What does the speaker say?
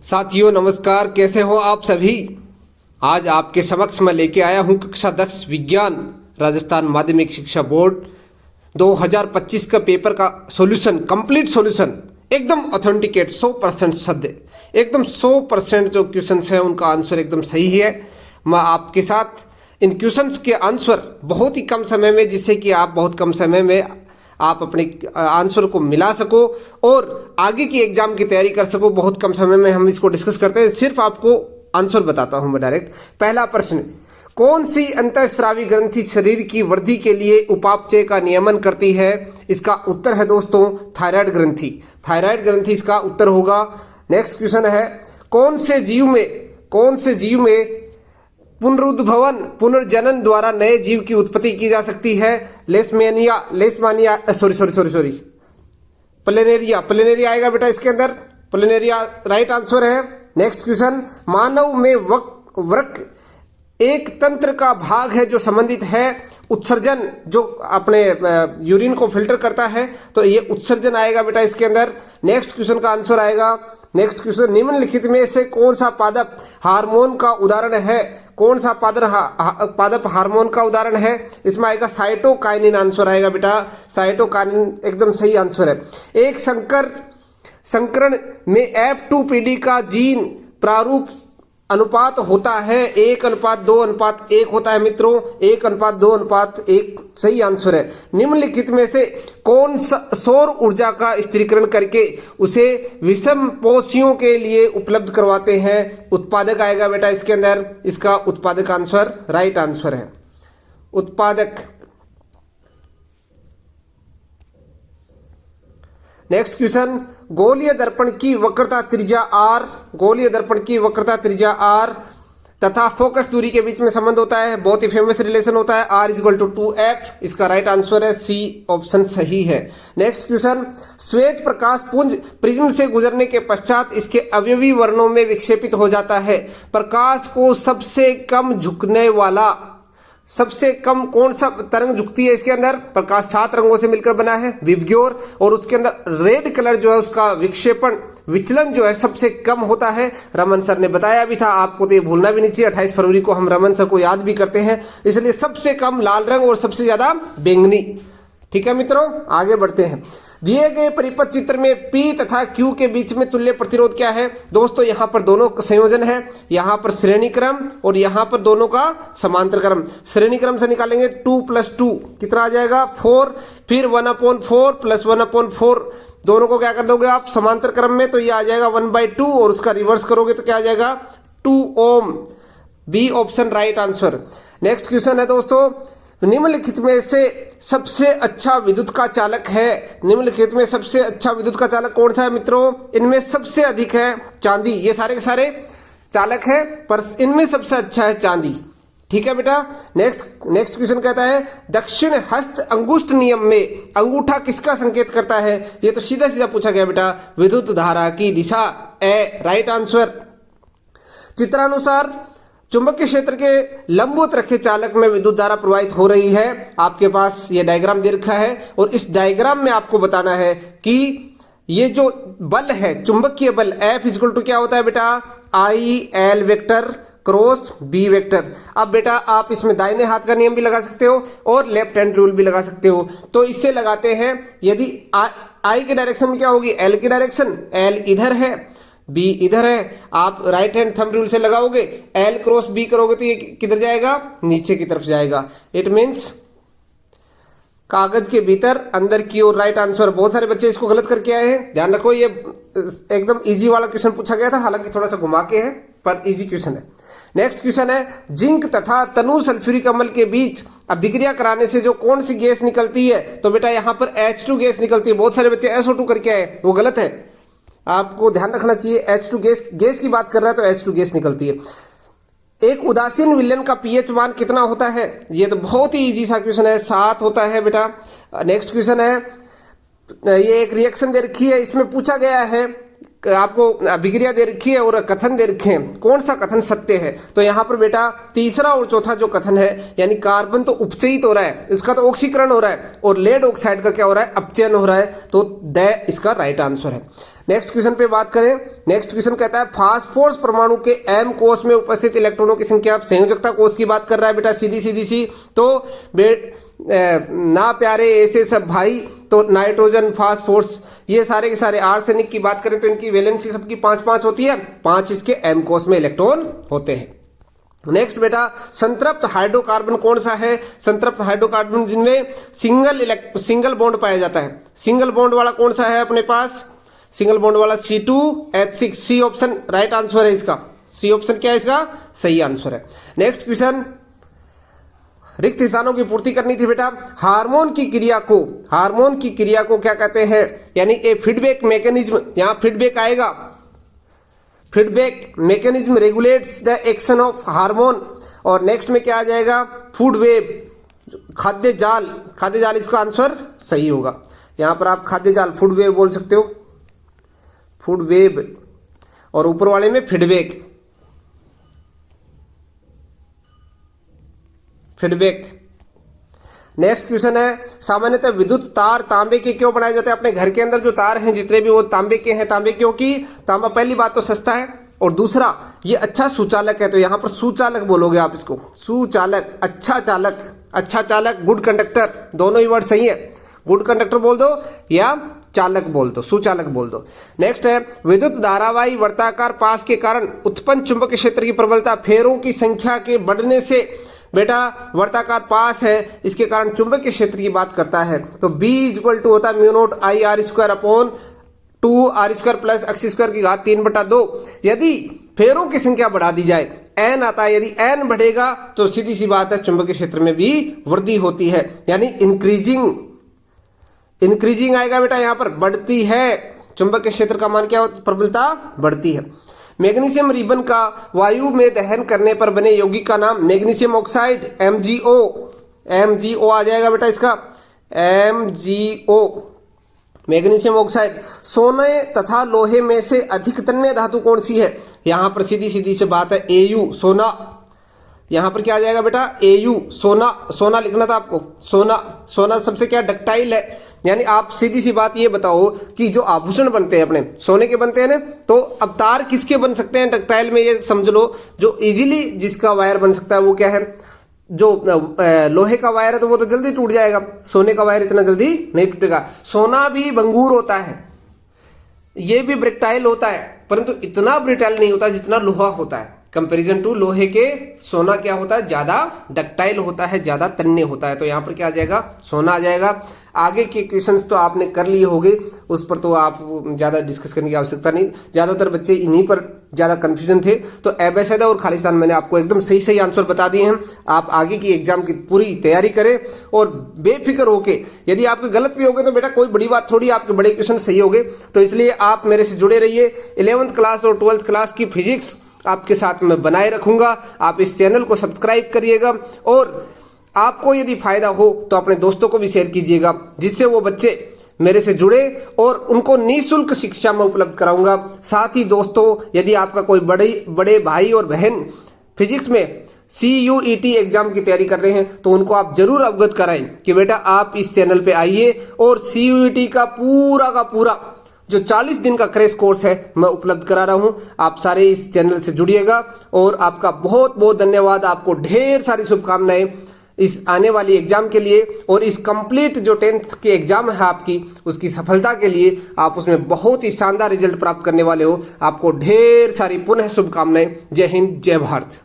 साथियों नमस्कार, कैसे हो आप सभी। आज आपके समक्ष मैं लेके आया हूं कक्षा 10 विज्ञान राजस्थान माध्यमिक शिक्षा बोर्ड 2025 का पेपर का सॉल्यूशन, कंप्लीट सॉल्यूशन, एकदम ऑथेंटिकेट 100% सत्य, एकदम 100% जो क्वेश्चंस हैं उनका आंसर एकदम सही है। मैं आपके साथ इन क्वेश्चंस के आंसर बहुत ही कम समय में, जिससे कि आप बहुत कम समय में आप अपने आंसर को मिला सको और आगे की एग्जाम की तैयारी कर सको। बहुत कम समय में हम इसको डिस्कस करते हैं। सिर्फ आपको आंसर बताता हूं मैं डायरेक्ट। पहला प्रश्न, कौन सी अंतःस्रावी ग्रंथि शरीर की वृद्धि के लिए उपापचय का नियमन करती है? इसका उत्तर है दोस्तों थायराइड ग्रंथि। थायराइड ग्रंथि इसका उत्तर होगा। नेक्स्ट क्वेश्चन है, कौन से जीव में पुनरुद्भवन पुनर्जनन द्वारा नए जीव की उत्पत्ति की जा सकती है? प्लेनेरिया आएगा बेटा इसके अंदर। प्लेनेरिया राइट आंसर है। नेक्स्ट क्वेश्चन, मानव में वृक्क एक तंत्र का भाग है जो संबंधित है उत्सर्जन, जो अपने यूरिन को फिल्टर करता है, तो ये उत्सर्जन आएगा बेटा इसके अंदर। नेक्स्ट क्वेश्चन का आंसर आएगा। नेक्स्ट क्वेश्चन, निम्नलिखित में से कौन सा पादप हार्मोन का उदाहरण है? कौन सा पादप हार्मोन का उदाहरण है? इसमें आएगा साइटोकाइनिन आंसर आएगा बेटा। साइटोकाइनिन एकदम सही आंसर है। एक संकरण में F2PD का जीन प्रारूप अनुपात होता है 1:2:1 होता है मित्रों। 1:2:1 सही आंसर है। निम्नलिखित में से कौन सौर ऊर्जा का स्थिरीकरण करके उसे विषम पोषियों के लिए उपलब्ध करवाते हैं? उत्पादक आएगा बेटा इसके अंदर। इसका उत्पादक आंसर राइट आंसर है। उत्पादक। नेक्स्ट क्वेश्चन, गोलीय दर्पण की वक्रता त्रिज्या r, गोलीय दर्पण की वक्रता त्रिज्या r तथा फोकस दूरी के बीच में संबंध होता है। बहुत ही फेमस रिलेशन होता है, r = 2f। इसका राइट आंसर है सी ऑप्शन सही है। नेक्स्ट क्वेश्चन, श्वेत प्रकाश पुंज प्रिज्म से गुजरने के पश्चात इसके अवयवी वर्णों में विक्षेपित हो जाता है। प्रकाश को सबसे कम कौन सा तरंग झुकती है इसके अंदर? प्रकाश 7 रंगों से मिलकर बना है, विबग्योर, और उसके अंदर रेड कलर जो है उसका विक्षेपण विचलन जो है सबसे कम होता है। रमन सर ने बताया भी था, आपको तो ये भूलना भी नहीं चाहिए। 28 फरवरी को हम रमन सर को याद भी करते हैं, इसलिए सबसे कम लाल रंग और सबसे ज्यादा बैंगनी। ठीक है मित्रों, आगे बढ़ते हैं। दिए गए परिपथ चित्र में P तथा Q के बीच में तुल्य प्रतिरोध क्या है? दोस्तों यहाँ पर दोनों का संयोजन है, यहाँ पर श्रेणी क्रम और यहाँ पर दोनों का समांतर क्रम। श्रेणी क्रम से निकालेंगे 2 + 2 कितना आ जाएगा? 4। फिर 1/4 + 1/4 दोनों को क्या कर दोगे आप समांतर क्रम में, तो ये आ जाएगा 1/2 और उसका रिवर्स करोगे तो क्या आ जाएगा 2 ohm. B option right answer. Next question है दोस्तों, निम्नलिखित में से सबसे अच्छा विद्युत का चालक है? निम्नलिखित में सबसे अच्छा विद्युत का चालक कौन सा है मित्रों? इनमें सबसे अधिक है चांदी। ये सारे के सारे चालक हैं पर इनमें सबसे अच्छा है चांदी। ठीक है बेटा। नेक्स्ट क्वेश्चन कहता है, दक्षिण हस्त अंगुष्ठ नियम में अंगूठा किसका संकेत करता है? ये तो सीधा सीधा पूछा गया बेटा, विद्युत धारा की दिशा। ए राइट आंसर। चित्रानुसार चुंबकीय क्षेत्र के लंबवत रखे चालक में विद्युत धारा प्रवाहित हो रही है। आपके पास ये डायग्राम दे रखा है और इस डायग्राम में आपको बताना है कि ये जो बल है चुंबकीय बल F = क्या होता है बेटा? I/L vector cross B vector. अब बेटा आप इसमें दाहिने हाथ का नियम भी लगा सकते हो और लेफ्ट हैंड रूल भी लगा सकते हो। तो इससे लगाते हैं, यदि I के डायरेक्शन में क्या होगी? L की डायरेक्शन, L इधर है, B इधर है। आप राइट हैंड थंब रूल से लगाओगे, L क्रॉस B करोगे तो ये किधर जाएगा? नीचे की तरफ जाएगा। इट मीन्स कागज के भीतर अंदर की ओर राइट आंसर। बहुत सारे बच्चे इसको गलत करके आए हैं, ध्यान रखो। ये एकदम इजी वाला क्वेश्चन पूछा गया था, हालांकि थोड़ा सा घुमा के है पर इजी क्वेश्चन है। नेक्स्ट क्वेश्चन है, जिंक तथा तनु सल्फ्यूरिक अम्ल के बीच अभिक्रिया कराने से जो कौन सी गैस निकलती है? तो बेटा यहाँ पर H2 गैस निकलती है। बहुत सारे बच्चे SO2 करके आए, वो गलत है, आपको ध्यान रखना चाहिए। H2 गैस की बात कर रहा है तो H2 गैस निकलती है। एक उदासीन विलयन का pH मान कितना होता है? ये तो बहुत ही इजी सा क्वेश्चन है, 7 होता है बेटा। नेक्स्ट क्वेश्चन है, ये एक रिएक्शन दे रखी है, इसमें पूछा गया है आपको अभिक्रिया दे रखी है और कथन दे रखे हैं, कौन सा कथन सत्य है? तो यहाँ पर बेटा तीसरा और चौथा जो कथन है, यानी कार्बन तो उपचयित हो रहा है, इसका तो ऑक्सीकरण हो रहा है, और लेड ऑक्साइड का क्या हो रहा है? अपचयन हो रहा है। तो द इसका राइट आंसर है। नेक्स्ट क्वेश्चन पे बात करें। नेक्स्ट क्वेश्चन कहता है फास्फोरस परमाणु के m कोष में उपस्थित इलेक्ट्रॉनों की संख्या। संयोजकता कोष की बात कर रहा है बेटा, सीधी सीधी सी। तो ना प्यारे ऐसे सब भाई, तो नाइट्रोजन, फास्फोरस, ये सारे के सारे। आर्सेनिक की बात करें तो इनकी वैलेंसी सबकी 5-5 होती है, 5 इसके m कोष में इलेक्ट्रॉन होते हैं। नेक्स्ट बेटा, संतृप्त हाइड्रोकार्बन कौन सा है? संतृप्त हाइड्रोकार्बन जिनमें सिंगल बॉन्ड पाया जाता है। सिंगल बॉन्ड वाला कौन सा है अपने पास? सिंगल बॉन्ड वाला C2H6, C option right answer है इसका। सी ऑप्शन क्या है इसका? सही आंसर है। नेक्स्ट क्वेश्चन, रिक्त स्थानों की पूर्ति करनी थी बेटा। हार्मोन की क्रिया को क्या कहते हैं? यानी ए फीडबैक मैकेनिज्म, यहां फीडबैक आएगा। Feedback mechanism regulates the action of hormone. और नेक्स्ट में क्या आ जाएगा? फूड वेब, खाद्य जाल इसका आंसर सही होगा। यहां पर आप खाद्य जाल, फूड वेब बोल सकते हो, फूड वेब, और ऊपर वाले में फीडबैक। नेक्स्ट क्वेश्चन है, सामान्यतः विद्युत तार तांबे के क्यों बनाए जाते हैं? अपने घर के अंदर जो तार हैं जितने भी, वो तांबे के हैं। तांबे क्योंकि तांबा पहली बात तो सस्ता है, और दूसरा ये अच्छा सुचालक है। तो यहां पर सुचालक बोलोगे आप इसको, सुचालक, अच्छा चालक, गुड कंडक्टर, दोनों ही वर्ड सही है। गुड कंडक्टर बोल दो या चालक बोल दो, सुचालक बोल दो। नेक्स्ट है, विद्युत धारावाही वर्ताकार पास के कारण उत्पन्न चुंबकीय क्षेत्र की प्रबलता फेरों की संख्या के बढ़ने से। बेटा वर्ताकार पास है, इसके कारण चुंबकीय क्षेत्र की बात करता है। तो B = होता है μ0I_r² प्लस x² की घात 3/2। यदि फेरों की संख्या बढ़ा दी जाए, n आता है, यदि n बढ़ेगा तो सीधी सी बात है चुंबकीय क्षेत्र में भी वृद्धि होती है, यानी इंक्रीजिंग आएगा बेटा। यहां पर बढ़ती है, चुंबकीय क्षेत्र का मान क्या होता है? प्रबलता बढ़ती है। मैग्नीशियम रिबन का वायु में दहन करने पर बने यौगिक का नाम? मैग्नीशियम ऑक्साइड, MgO आ जाएगा बेटा इसका, MgO, मैग्नीशियम ऑक्साइड। सोने तथा लोहे में से अधिक तन्य धातु कौन सी है? यहां पर सीधी सीधी से बात है Au, सोना। यहां पर क्या आ जाएगा बेटा? Au, सोना लिखना था आपको। सोना सबसे क्या डक्टाइल है, यानी आप सीधी सी बात ये बताओ कि जो आभूषण बनते हैं अपने सोने के बनते हैं ना, तो अब तार किसके बन सकते हैं डक्टाइल में? ये समझ लो, जो इजीली जिसका वायर बन सकता है वो क्या है? जो लोहे का वायर है तो वो तो जल्दी टूट जाएगा, सोने का वायर इतना जल्दी नहीं टूटेगा। सोना भी भंगूर होता है, ये भी ब्रिटाइल होता है, परंतु इतना ब्रिटाइल नहीं होता जितना लोहा होता है। कंपैरिजन टू लोहे के सोना क्या होता है? ज्यादा डक्टाइल होता है, ज्यादा तन्य होता है। तो यहां पर क्या आ जाएगा? सोना आ जाएगा। आगे के क्वेश्चंस तो आपने कर लिए होंगे, उस पर तो आप ज़्यादा डिस्कस करने की आवश्यकता नहीं। ज़्यादातर बच्चे इन्हीं पर ज़्यादा कन्फ्यूजन थे। तो एबेसेदा और खालिस्तान मैंने आपको एकदम सही आंसर बता दिए हैं। आप आगे की एग्जाम की पूरी तैयारी करें और बेफिक्र होके, यदि आपके गलत भी हो गए तो बेटा कोई बड़ी बात थोड़ी, आपके बड़े क्वेश्चन सही हो गए। तो इसलिए आप मेरे से जुड़े रहिए। 11th क्लास और 12th क्लास की फिजिक्स आपके साथ में बनाए रखूंगा। आप इस चैनल को सब्सक्राइब करिएगा, और आपको यदि फायदा हो तो अपने दोस्तों को भी शेयर कीजिएगा, जिससे वो बच्चे मेरे से जुड़े और उनको निःशुल्क शिक्षा में उपलब्ध कराऊंगा। साथ ही दोस्तों, यदि आपका कोई बड़े भाई और बहन फिजिक्स में CUET एग्जाम की तैयारी कर रहे हैं तो उनको आप जरूर अवगत कराएं कि बेटा आप इस चैनल पे आइए, और CUET का पूरा जो 40 दिन का क्रैश कोर्स है मैं उपलब्ध करा रहा हूं। आप सारे इस चैनल से जुड़िएगा, और आपका बहुत बहुत धन्यवाद। आपको ढेर सारी शुभकामनाएं इस आने वाली एग्जाम के लिए, और इस कंप्लीट जो 10th की एग्जाम है आपकी, उसकी सफलता के लिए। आप उसमें बहुत ही शानदार रिजल्ट प्राप्त करने वाले हो। आपको ढेर सारी पुनः शुभकामनाएं। जय हिंद, जय भारत।